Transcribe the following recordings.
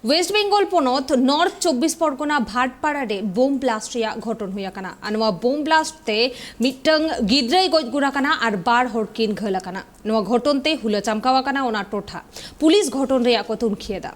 Waste Bengal पनत north 24 Pargana Bhatpara रे बोम blast रिया घटन हुई आकाना अनवा बोम ब्लास्ट ते मिटंग गिद्राई गज गुराकाना आर बार हड़किन घलाकाना नवा घटन ते हुला चमकावाकाना ओना टोठा पुलिस घटन रिया को तुनखिएदा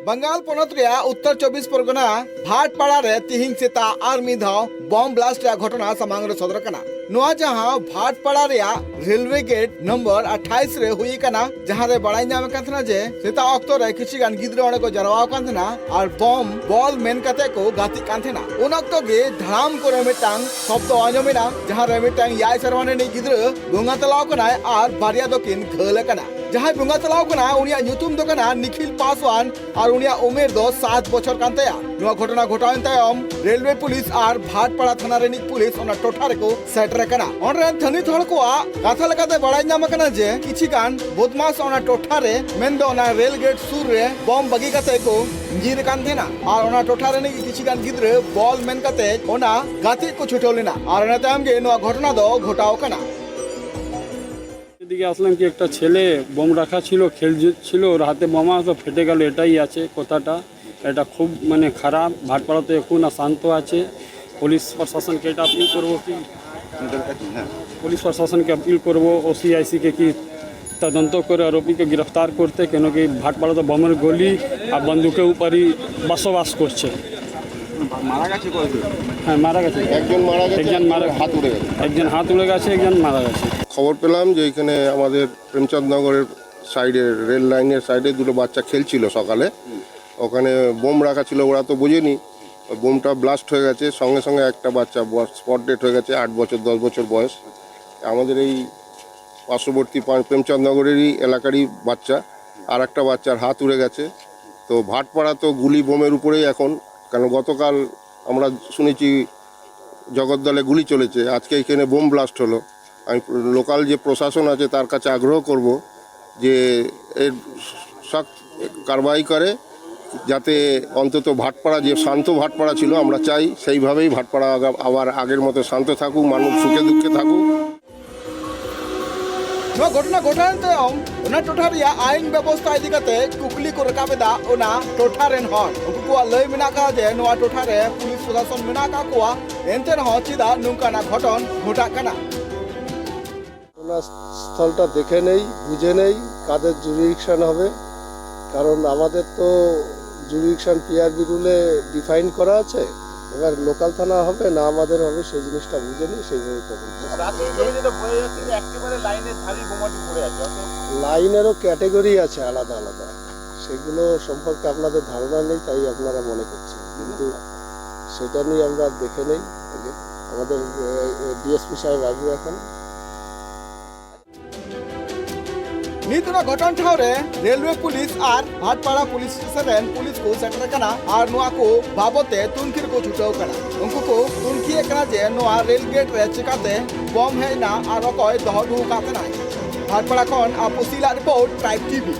बंगाल पनत रेया उत्तर 24 परगना भाटपाड़ा रे तिहिंग सेता आर मिधाव बम ब्लास्ट रे घटना सामांग रे सदर कना नोआ जहां भाटपाड़ा रे रेलवे गेट नंबर 28 रे हुई कना जहां रे बड़ाई नाम काथना जे सेता ऑक्टो रे किछि गान गिद्रा ओने को जरवाव काथना और बम बॉल मेन कते को गाति काथना उन ऑक्टो गे धड़ाम करे मिटांग शब्द आंजमेना जहां रे मिटांग याय सरवाने नि गिद्रा बुंगा तलाव कना और बारिया दोकिन घल कना जहां बुंगा तलाव कना उनिया ᱧᱩᱛᱩᱢ दो कना निखिल पासवान और उनिया उमेर दो 7 बछर कान तया नोआ घटना घटावन तयम रेलवे पुलिस और भाटपाड़ा थाना रेनिक पुलिस ओना टोठा रे को सेटर कना ओनरे थनी थोड़ को कथा लगाते बड़ाई नाम कना जे किछि गान बदमाश ओना टोठा रे मेन दो ओना रेल गेट सुर रे बम बगी कते को जीर कान थेना और ओना टोठा रे नि किछि गान गिद्रे बॉल मेन कते ओना गाति को छुटोलेना और ओना ताम गे नोआ घटना दो घटाव कना এদিকে আসলাম কি একটা ছেলে বোম রাখা ছিল খেলছিল ওর হাতে বোমা তো ফেটে গেল এটাই আছে কথাটা এটা খুব মানে খারাপ ভাটপাড়াতে এখন শান্ত আছে পুলিশ প্রশাসনকে এটা আপিল করবো কি পুলিশ প্রশাসনকে আপিল করবো ওসিআইসি কে কি তদন্ত করে আরোপীকে গ্রেফতার করতে কেন কি ভাটপাড়া তো বোমের গলি আর বন্দুকের উপরই বসবাস করছে মারা গেছে হ্যাঁ মারা গেছে একজন হাত উড়ে গেছে একজন মারা গেছে খবর পেলাম যে এখানে আমাদের প্রেমচাঁদনগরের সাইডে রেল লাইনের সাইডে দুটো বাচ্চা খেলছিল সকালে ওখানে বোম রাখা ছিল ওরা তো বোঝেনি বোমটা ব্লাস্ট হয়ে গেছে সঙ্গে সঙ্গে একটা বাচ্চা স্পট ডেট হয়ে গেছে 8 বছর 10 বছর বয়স আমাদের এই পার্শ্ববর্তী প্রেমচাঁদনগরেরই এলাকারই বাচ্চা আর একটা বাচ্চার হাত উড়ে গেছে তো ভাটপাড়া তো গুলি বোমের উপরেই এখন কারণ গতকাল আমরা শুনেছি জগদ্দলে গুলি চলেছে আজকে এখানে বোম ব্লাস্ট হলো আমি লোকাল যে প্রশাসন আছে তার কাছে আগ্রহ করব যে এর সখ্ত কারবাই করে যাতে অন্তত ভাটপাড়া যে শান্ত ভাটপাড়া ছিল আমরা চাই সেইভাবেই ভাটপাড়া আবার আগের মতো শান্ত থাকুক মানুষ সুখে দুঃখে থাকুক नो घटना घटान तयम ओना टोठा रिया आईन व्यवस्था इदी कते कुकली को रकाबेदा ओना टोठा रेन हन उनको को लय मिना का जे नोआ टोठा रे पुलिस प्रशासन मिना का को एनते न चिदा नुकाना घटन घटा काना স্থলটা দেখে নেই বুঝে নেই কাদের জুরিডিকশন হবে কারণ আমাদের তো জুরিডিকশন পিআরবি রুলে ডিফাইন করা আছে এবার লোকাল থানা হবে না আমাদের হবে সেই জিনিসটা বুঝে নেই সেইভাবে লাইনেরও ক্যাটেগরি আছে আলাদা আলাদা সেগুলো সম্পর্কে আপনাদের ধারণা নেই তাই আপনারা মনে করছেন কিন্তু সেটা নিয়ে আমরা দেখে নেই আমাদের ডিএসপি সাহেব আসবে এখন नीतुना घटन ठावरे रेलवे पुलिस और भाटपाड़ा पुलिस स्टेशन पुलिस को सेटर कना और नुआ को बाबते तुनखिर को छुटाव कना उनको को तुनखिए कना जे नुआ रेल गेट रे चिकाते बम है ना और कोई दहदू काते ना भाटपाड़ा कोन आपुसिला रिपोर्ट ट्राइब टीवी।